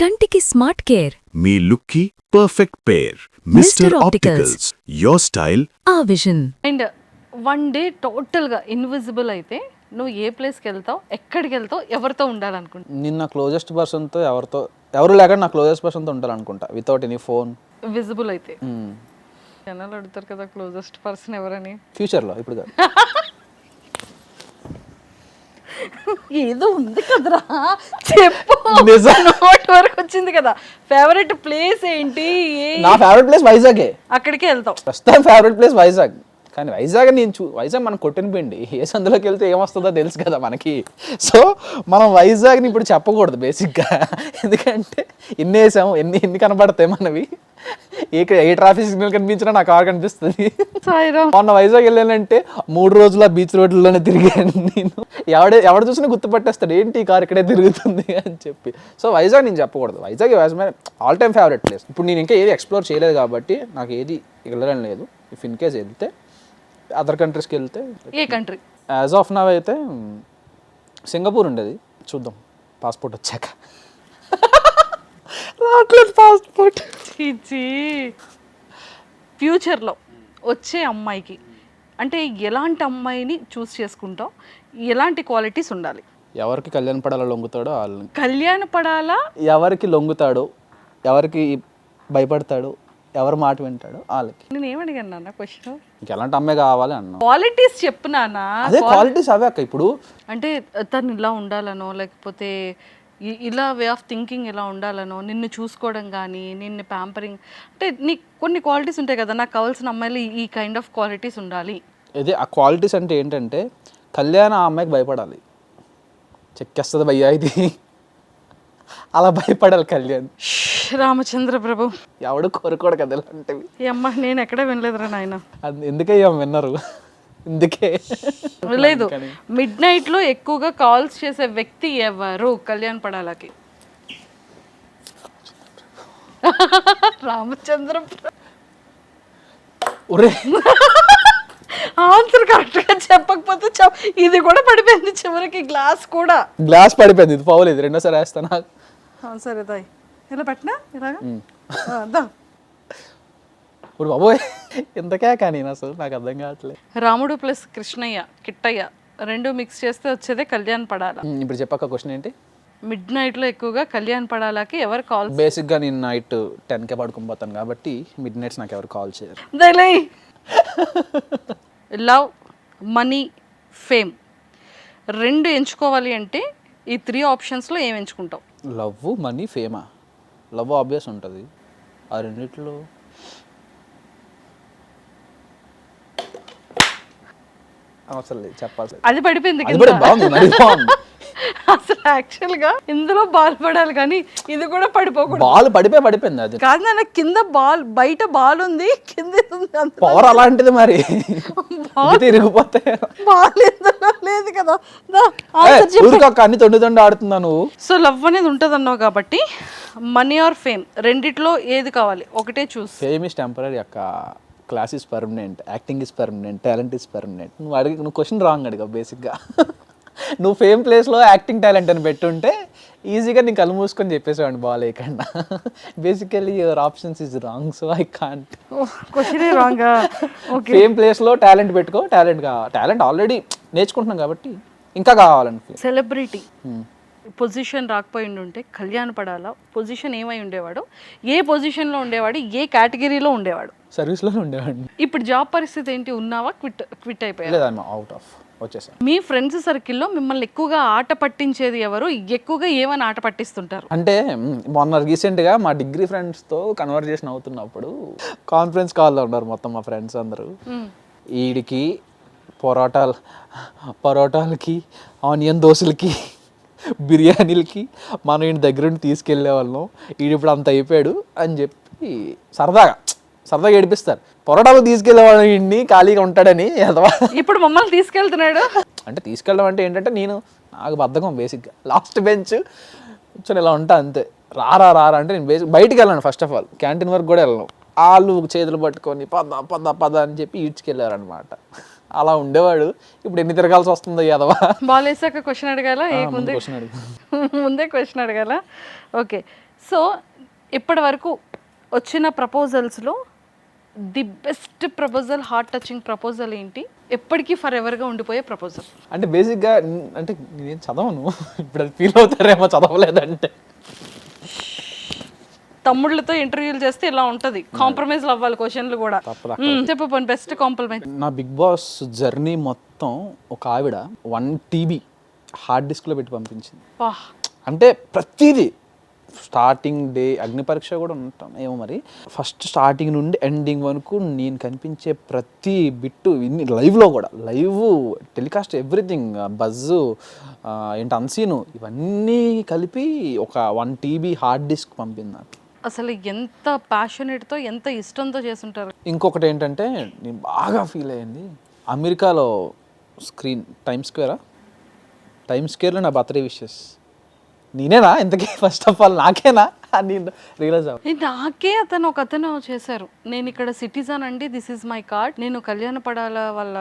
కంటికి smart care. మీ లుక్కి perfect pair. Mister Opticals, your style ఆ విజన్. అండ్ వన్ డే టోటల్గా ఇన్విజిబుల్ అయితే నువ్వు ఏ ప్లేస్కి వెళ్తావు, ఎక్కడికి వెళ్తావు, ఎవరితో ఉండాలనుకుంటావు? నేను నా క్లోజెస్ట్ పర్సన్తో ఎవరు లేక నా క్లోజెస్ట్ పర్సన్తో ఉండాలనుకుంటా వితౌట్ ఎనీ ఫోన్. విజిబుల్ అయితే జనాలు అడుగుతారు కదా క్లోజెస్ట్ పర్సన్ ఎవరని. ఫ్యూచర్లో ఇప్పుడు కాదు. ఏదో ఉంది కదరా, చెప్పు. నిజం. నోట్ వరకు వచ్చింది కదా. ఫేవరెట్ ప్లేస్ ఏంటి? నా ఫేవరెట్ ప్లేస్ వైజాగే. అక్కడికే వెళ్తావు. ప్రస్తుతం ఫేవరెట్ ప్లేస్ వైజాగ్. కానీ వైజాగ్ వైజాగ్ మనం కొట్టిన పిండి, ఏ సందులోకి వెళ్తే ఏమొస్తుందో తెలుసు కదా మనకి. సో మనం వైజాగ్ని ఇప్పుడు చెప్పకూడదు బేసిక్గా, ఎందుకంటే ఎన్ని వేసాము, ఎన్ని కనబడతాయి మనవి. ఏ ట్రాఫిక్ సిగ్నల్ కనిపించినా నాకు కార్ కనిపిస్తుంది. మొన్న వైజాగ్ వెళ్ళానంటే 3 రోజుల బీచ్ రోడ్లలోనే తిరిగాను నేను. ఎవడు చూసినా గుర్తుపట్టేస్తాడు, ఏంటి ఈ కార్ ఇక్కడే తిరుగుతుంది అని చెప్పి. సో వైజాగ్ నేను చెప్పకూడదు. Vizag all time favourite place. ఇప్పుడు నేను ఇంకా ఏది ఎక్స్ప్లోర్ చేయలేదు కాబట్టి నాకు ఏది వెళ్ళడం లేదు. ఇఫ్ ఇన్ కేస్ వెళ్తే అదర్ కంట్రీస్కి వెళ్తే ఏ కంట్రీ? యాజ్ ఆఫ్ నవ్ అయితే సింగపూర్ ఉండేది, చూద్దాం పాస్పోర్ట్ వచ్చాక. రావట్లేదు పాస్పోర్ట్. ఫ్యూచర్లో వచ్చే అమ్మాయికి అంటే ఎలాంటి అమ్మాయిని చూస్ చేసుకుంటావు? ఎలాంటి క్వాలిటీస్ ఉండాలి? ఎవరికి కళ్యాణ పడాలో లొంగుతాడో వాళ్ళని. కళ్యాణ పడాలా? ఎవరికి లొంగుతాడో, ఎవరికి భయపడతాడో, ఎవరి మాట వింటాడో వాళ్ళకి. నేను ఏమడిగాను నాన్న క్వశ్చన్? ఎలాంటి అమ్మాయి కావాలి అన్నా. క్వాలిటీస్ చెప్పు నాన్న. అదే క్వాలిటీస్ అవే అక్క. ఇప్పుడు అంటే తను ఇలా ఉండాలనో, లేకపోతే ఇలా వే ఆఫ్ థింకింగ్ ఇలా ఉండాలనో, నిన్ను చూసుకోవడం కానీ, నిన్ను ప్యాంపరింగ్, అంటే నీకు కొన్ని క్వాలిటీస్ ఉంటాయి కదా, నాకు కావాల్సిన అమ్మాయిలు ఈ కైండ్ ఆఫ్ క్వాలిటీస్ ఉండాలి. ఇదే ఆ క్వాలిటీస్ అంటే ఏంటంటే, కళ్యాణ ఆ అమ్మాయికి భయపడాలి. చెక్కేస్తుంది భయ్యా ఇది, అలా భయపడాలి కళ్యాణ్. రామచంద్ర ప్రభు, ఎవడు కోరుకోడు కదా ఇలాంటివి. ఈ అమ్మ నేను ఎక్కడే వినలేదురా నాయన. ఎందుకే విన్నారు, ఇందుకే లేదు. మిడ్ నైట్ లో ఎక్కువగా కాల్స్ చేసే వ్యక్తి ఎవరు కళ్యాణ్ పడాలకి? రామచంద్ర ఆన్సర్ కరెక్ట్ గా చెప్పకపోతే ఇది కూడా పడిపోయింది చివరికి. గ్లాస్ పడిపోయింది. ఇది పౌలేదు, రెండోసారి వేస్తానా? సరే దాయ్, ఇలా పెట్టినా ఇలాగా. ఇప్పుడు బాబోయ్ ఇంతకే కానీ అసలు నాకు అర్థం కావట్లేదు. రాముడు ప్లస్ కృష్ణయ్య, కిట్టయ్య రెండు మిక్స్ చేస్తే వచ్చేదే కళ్యాణ్ పడాల. ఇప్పుడు చెప్పాక క్వశ్చన్ ఏంటి? మిడ్ నైట్ లో ఎక్కువగా కళ్యాణ్ పడాలకి ఎవరు కాల్? బేసిక్ గా నేను నైట్ 10కే పడుకుని పోతాను కాబట్టి మిడ్ నైట్స్ నాకు ఎవరు కాల్ చేయరు. లవ్, మనీ, ఫేమ్ రెండు ఎంచుకోవాలి అంటే ఈ 3 ఆప్షన్స్లో ఏం ఎంచుకుంటావు? లవ్, మనీ, ఫేమా? లవ్ ఆబ్వియస్ ఉంటుంది. ఆ రెండిట్లో అసలు చెప్పాలి. అది పడిపోయింది. అసలు యాక్చువల్ గా ఇందులో బాల్ పడాలి కానీ ఇది కూడా పడిపోకూడదు. బాల్ పడిపోయింది. అది కాదు నాన్న, కింద బాల్, బయట బాల్ ఉంది, కింద పవర్ అలాంటిది. మరి తిరిగిపోతే బాల్ ఇందులో లేదు కదా. అన్ని తొండి ఆడుతున్నా నువ్వు. సో లవ్ అనేది ఉంటుంది అన్నావు కాబట్టి మనీ ఆర్ ఫేమ్ రెండిట్లో ఏది కావాలి? ఒకటే చూస్. ఫేమ్ ఇస్ టెంపరరీ అక్క, class is permanent, acting is permanent, talent is permanent. నువ్వు క్వశ్చన్ రాంగ్ అడిగా బేసిక్గా. నువ్వు ఫేమ్ ప్లేస్లో యాక్టింగ్ టాలెంట్ అని పెట్టుంటే ఈజీగా నీకు కళ్ళు మూసుకొని చెప్పేసేవాడిని బాల్ వేయకుండా. Basically your options is wrong, so I can't. Question wrong. Fame ప్లేస్లో టాలెంట్ పెట్టుకో. టాలెంట్ ఆల్రెడీ నేర్చుకుంటున్నాం కాబట్టి ఇంకా కావాలని. సెలబ్రిటీ పొజిషన్ రాకపోయి ఉంటే కళ్యాణ్ పడాలా? పొజిషన్ ఏమై ఉండేవాడు, ఏ పొజిషన్లో ఉండేవాడు, ఏ కేటగిరీలో ఉండేవాడు? సర్వీస్లోనే ఉండేవాడిని. ఇప్పుడు జాబ్ పరిస్థితి ఏంటి? ఉన్నావా, క్విట్ అయిపోయాడు? లేదమ్మా, అవుట్ ఆఫ్ వచ్చేసాను. మీ ఫ్రెండ్స్ సర్కిల్లో మిమ్మల్ని ఎక్కువగా ఆట పట్టించేది ఎవరు? ఎక్కువగా ఏమని ఆట పట్టిస్తుంటారు? అంటే మొన్న రీసెంట్గా మా డిగ్రీ ఫ్రెండ్స్తో కన్వర్జేషన్ అవుతున్నప్పుడు కాన్ఫరెన్స్ కాల్లో ఉన్నారు మొత్తం మా ఫ్రెండ్స్ అందరూ. వీడికి పరోటాలకి, ఆనియన్ దోశలకి, బిర్యానీలకి మనం ఇంటి దగ్గర నుండి తీసుకెళ్లే వాళ్ళం, వీడు ఇప్పుడు అంత అయిపోయాడు అని చెప్పి సరదాగా ఏడిపిస్తారు. పొరటాలు తీసుకెళ్లేవాడు ఇండిని ఖాళీగా ఉంటాడని. ఇప్పుడు మమ్మల్ని తీసుకెళ్తున్నాడు అంటే తీసుకెళ్ళడం అంటే ఏంటంటే నాకు బద్ధకం బేసిక్గా. లాస్ట్ బెంచ్ కూర్చొని ఇలా ఉంటా అంతే. రారా అంటే నేను బయటికి వెళ్ళాను. ఫస్ట్ ఆఫ్ ఆల్ క్యాంటీన్ వరకు కూడా వెళ్ళను. వాళ్ళు చేతులు పట్టుకొని పద అని చెప్పి ఈడ్చుకెళ్ళారు అనమాట. అలా ఉండేవాడు. ఇప్పుడు ఎన్ని తిరగాల్సి వస్తుందో యాదవా. బాల్ వేసాక క్వశ్చన్ అడగాల? ముందే క్వశ్చన్ అడగాల. ఓకే, సో ఇప్పటి వరకు వచ్చిన ప్రపోజల్స్లో the best proposal, heart touching proposal ఏంటి? ఎప్పటికీ ఫర్ ఎవర్గా ఉండిపోయే ప్రపోజల్. అంటే బేసిక్గా అంటే నేను చదవను, ఇప్పుడు అది ఫీల్ అవుతారేమో చదవలేదంటే. తమ్ముళ్ళతో ఇంటర్వ్యూలు చేస్తే ఇలా ఉంటుంది, కాంప్రమైజ్ అవ్వాలి క్వశ్చన్లు కూడా. చెప్పు పోనీ బెస్ట్ కాంప్రమైజ్. నా బిగ్ బాస్ జర్నీ మొత్తం ఒక ఆవిడ 1 TB హార్డ్ డిస్క్లో పెట్టి పంపించింది. వాహ్. అంటే ప్రతిదీ స్టార్టింగ్ డే అగ్ని పరీక్ష కూడా ఉంటాం ఏమో మరి, ఫస్ట్ స్టార్టింగ్ నుండి ఎండింగ్ వరకు నేను కనిపించే ప్రతి బిట్టు ఇన్ని లైవ్లో కూడా, లైవ్ టెలికాస్ట్ ఎవ్రీథింగ్, బజ్జు ఏంటి అన్సీను, ఇవన్నీ కలిపి ఒక 1 TB హార్డ్ డిస్క్ పంపింది నాకు. అసలు ఎంత ప్యాషనేట్తో, ఎంత ఇష్టంతో చేస్తుంటారు. ఇంకొకటి ఏంటంటే నేను బాగా ఫీల్ అయ్యింది, అమెరికాలో టైమ్ స్క్వేర్లో నా బర్త్డే విషెస్ నేనేనా ఇంతకీ, ఫస్ట్ ఆఫ్ ఆల్ నాకేనా నేను రియలైజ్ నాకే ఒక అతను చేశారు. నేను ఇక్కడ సిటిజన్ అండి, దిస్ ఈజ్ మై కార్డ్, నేను కళ్యాణ పడాల వాళ్ళ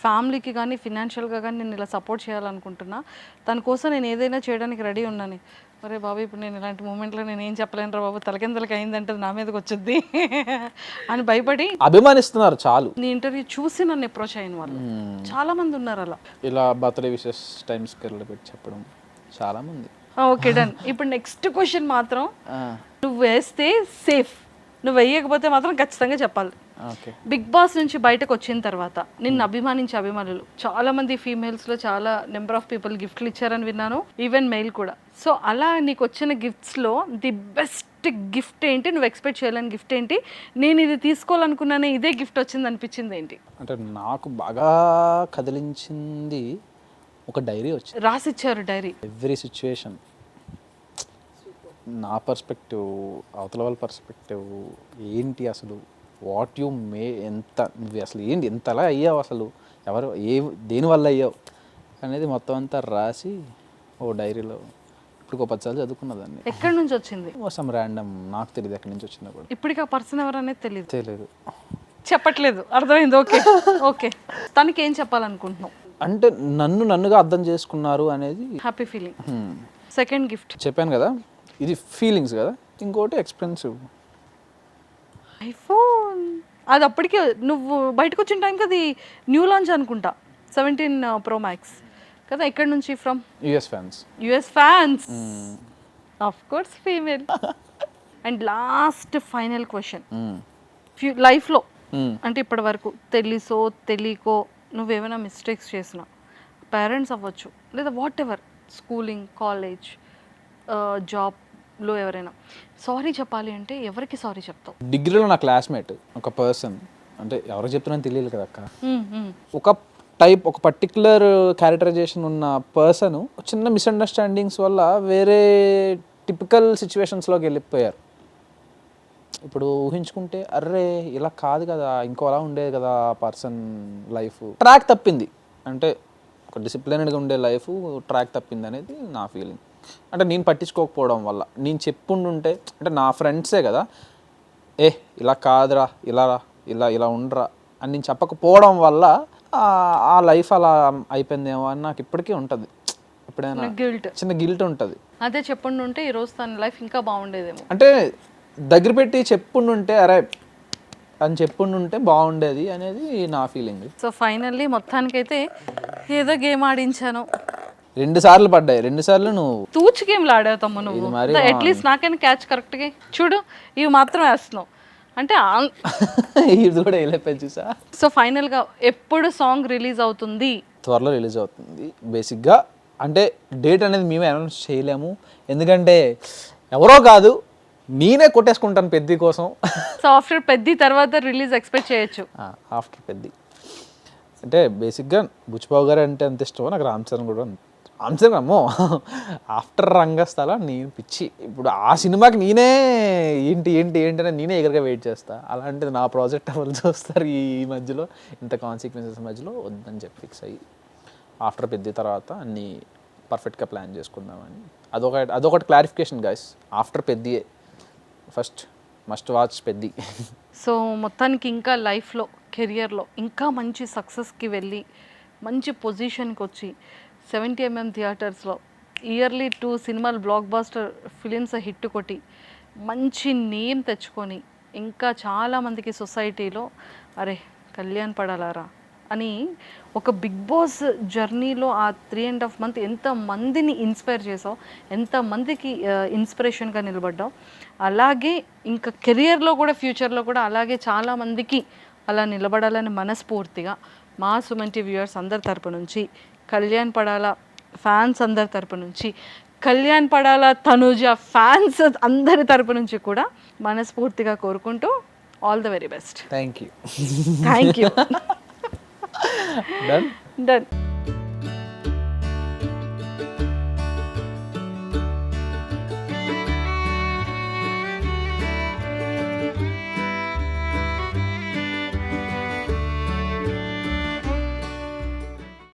ఫ్యామిలీకి కానీ ఫినాన్షియల్గా కానీ నేను ఇలా సపోర్ట్ చేయాలనుకుంటున్నా, దానికోసం నేను ఏదైనా చేయడానికి రెడీ ఉన్నాను. అరే బాబు, ఇప్పుడు నేను ఇలాంటి మూమెంట్లో నేను ఏం చెప్పలేను రా బాబు, తలకిందలకి అయిందంటే నా మీదకి వచ్చింది అని భయపడి అభిమానిస్తున్నారు చాలు. నీ ఇంటర్వ్యూ చూసి నన్ను అప్రోచ్ అయిన వాళ్ళు చాలా మంది ఉన్నారు అలా. ఇలా బర్త్డే విషెస్ టైమ్ స్క్వేర్లో పెట్టి చెప్పడం చాలా మంది. Okay done. ఇప్పుడు నెక్స్ట్ క్వశ్చన్ మాత్రం, నువ్వు వేస్తే సేఫ్, నువ్వు వేయకపోతే మాత్రం ఖచ్చితంగా చెప్పాలి. బిగ్ బాస్ నుంచి బయటకు వచ్చిన తర్వాత నిన్ను అభిమానించే అభిమానులు చాలా మంది, ఫీమేల్స్లో చాలా నెంబర్ ఆఫ్ పీపుల్ గిఫ్ట్లు ఇచ్చారని విన్నాను, ఈవెన్ మెయిల్ కూడా. సో అలా నీకు వచ్చిన గిఫ్ట్స్లో ది బెస్ట్ గిఫ్ట్ ఏంటి? నువ్వు ఎక్స్పెక్ట్ చేయలేని గిఫ్ట్ ఏంటి? నేను ఇది తీసుకోవాలనుకున్నానే, ఇదే గిఫ్ట్ వచ్చింది అనిపించింది ఏంటి? అంటే నాకు బాగా కదిలించింది ఒక డైరీ వచ్చింది, రాసిచ్చారు డైరీ. ఎవ్రీ సిచ్యువేషన్, నా పర్స్పెక్టివ్, అవతల వాళ్ళ పర్స్పెక్టివ్ ఏంటి, అసలు వాట్ యు మే, ఎంత నువ్వు అసలు ఏంటి, ఎంతలా అయ్యావు, అసలు ఎవరు దేనివల్ల అయ్యావు అనేది మొత్తం అంతా రాసి ఓ డైరీలో ఇప్పుడు 10 సార్లు చదువుకున్నదాన్ని. ఎక్కడి నుంచి వచ్చింది? సమ్ ర్యాండమ్, నాకు తెలియదు ఎక్కడి నుంచి వచ్చినా కూడా. ఇప్పటికి ఆ పర్సన్ ఎవరనేది తెలియదు, చెప్పట్లేదు. అర్థమైంది. Okay okay. తనకి ఏం చెప్పాలనుకుంటున్నావు? అంటే నన్నుగా అర్థం చేసుకున్నారు అనేది హ్యాపీ ఫీలింగ్. సెకండ్ గిఫ్ట్ చెప్పాను కదా, ఇది ఫీలింగ్స్ కదా, ఇంకోటి ఎక్స్పెన్సివ్ ఐఫోన్. అది అప్పటికే నువ్వు బయటకు వచ్చిన టైంకి అది న్యూ లాంచ్ అనుకుంటా, 17 Pro Max కదా. ఎక్కడి నుంచి? From US fans of course, female. And last final question, లైఫ్లో అంటే ఇప్పటి వరకు తెలుసో తెలియకో నువ్వేమైనా మిస్టేక్స్ చేసినా, పేరెంట్స్ అవ్వచ్చు లేదా వాట్ ఎవర్, స్కూలింగ్, కాలేజ్, జాబ్లో ఎవరైనా సారీ చెప్పాలి అంటే ఎవరికి సారీ చెప్తావు? డిగ్రీలో నా క్లాస్మేట్ ఒక పర్సన్, అంటే ఎవరికి చెప్తున్నాను తెలియదు కదా అక్క, ఒక పర్టికులర్ క్యారెక్టరైజేషన్ ఉన్న పర్సన్ చిన్న మిస్అండర్స్టాండింగ్స్ వల్ల వేరే టిపికల్ సిచ్యువేషన్స్లోకి వెళ్ళిపోయారు. ఇప్పుడు ఊహించుకుంటే అర్రే ఇలా కాదు కదా, ఇంకోలా ఉండేది కదా పర్సన్ లైఫ్, ట్రాక్ తప్పింది. అంటే ఒక డిసిప్లిన్డ్గా ఉండే లైఫ్ ట్రాక్ తప్పింది అనేది నా ఫీలింగ్. అంటే నేను పట్టించుకోకపోవడం వల్ల, నేను చెప్పుండుంటే, అంటే నా ఫ్రెండ్సే కదా, ఇలా కాదురా, ఇలా ఉండరా అని నేను చెప్పకపోవడం వల్ల ఆ లైఫ్ అలా అయిపోయిందేమో అని నాకు ఇప్పటికీ ఉంటుంది. ఎప్పుడైనా చిన్న గిల్ట్ ఉంటుంది. అదే చెప్పుండుంటే ఈరోజు తన లైఫ్ ఇంకా బాగుండేదేమో. అంటే దగ్గర పెట్టి చెప్పుండుంటే, అరే అని చెప్పుండుంటే బాగుండేది అనేది నా ఫీలింగ్. సో ఫైనల్లీ మొత్తానికైతే ఏదో గేమ్ ఆడించాను, 2 సార్లు పడ్డాయి, 2 సార్లు నువ్వు తూచి గేమ్లు ఆడావు తమ్ము నువ్వు. అట్లీస్ట్ నాకైనా క్యాచ్ కరెక్ట్గా చూడు, ఇవి మాత్రం వేస్తున్నావు అంటే ఇది కూడా వెళ్ళిపోయి చూసా. సో ఫైనల్గా ఎప్పుడు సాంగ్ రిలీజ్ అవుతుంది? త్వరలో రిలీజ్ అవుతుంది. బేసిక్గా అంటే డేట్ అనేది మేమే అనౌన్స్ చేయలేము, ఎందుకంటే ఎవరో కాదు నేనే కొట్టేసుకుంటాను పెద్ది కోసం. సో ఆఫ్టర్ పెద్ది తర్వాత రిలీజ్ ఎక్స్పెక్ట్ చేయొచ్చు. ఆఫ్టర్ పెద్ది అంటే బేసిక్గా బుచ్చిబాబు గారు అంటే అంత ఇష్టమో నాకు రామ్ చరణ్ కూడా అమ్మో. ఆఫ్టర్ రంగస్థల నేను పిచ్చి, ఇప్పుడు ఆ సినిమాకి నేనే ఏంటి అని నేనే ఎగరగా వెయిట్ చేస్తా. అలాంటిది నా ప్రాజెక్ట్ వాళ్ళు చూస్తారు ఈ మధ్యలో, ఇంత కాన్సిక్వెన్సెస్ మధ్యలో వద్దని చెప్పి ఫిక్స్ అయ్యి ఆఫ్టర్ పెద్ద తర్వాత అన్నీ పర్ఫెక్ట్గా ప్లాన్ చేసుకుందామని. అదొకటి క్లారిఫికేషన్ గైస్, ఆఫ్టర్ పెద్దియే first must watch Peddi. So మొత్తానికి ఇంకా లైఫ్లో, కెరియర్లో ఇంకా మంచి సక్సెస్కి వెళ్ళి మంచి పొజిషన్కి వచ్చి 70mm థియేటర్స్లో ఇయర్లీ 2 సినిమాలు బ్లాక్ బాస్టర్ ఫిలిమ్స్ హిట్ కొట్టి మంచి నేమ్ తెచ్చుకొని ఇంకా చాలామందికి సొసైటీలో అరే కళ్యాణ్ పడాలారా అని ఒక బిగ్ బాస్ జర్నీలో ఆ 3.5 months ఎంతమందిని ఇన్స్పైర్ చేసావు, ఎంతమందికి ఇన్స్పిరేషన్గా నిలబడ్డావు. అలాగే ఇంకా కెరియర్లో కూడా ఫ్యూచర్లో కూడా అలాగే చాలామందికి అలా నిలబడాలని మనస్ఫూర్తిగా మా సుమన్ టీవీ వ్యూవర్స్ అందరి తరపు నుంచి, కళ్యాణ్ పడాలా ఫ్యాన్స్ అందరి తరపు నుంచి, కళ్యాణ్ పడాలా తనుజ ఫ్యాన్స్ అందరి తరపు నుంచి కూడా మనస్ఫూర్తిగా కోరుకుంటూ all the very best. Thank you. Thank you. Done. Done.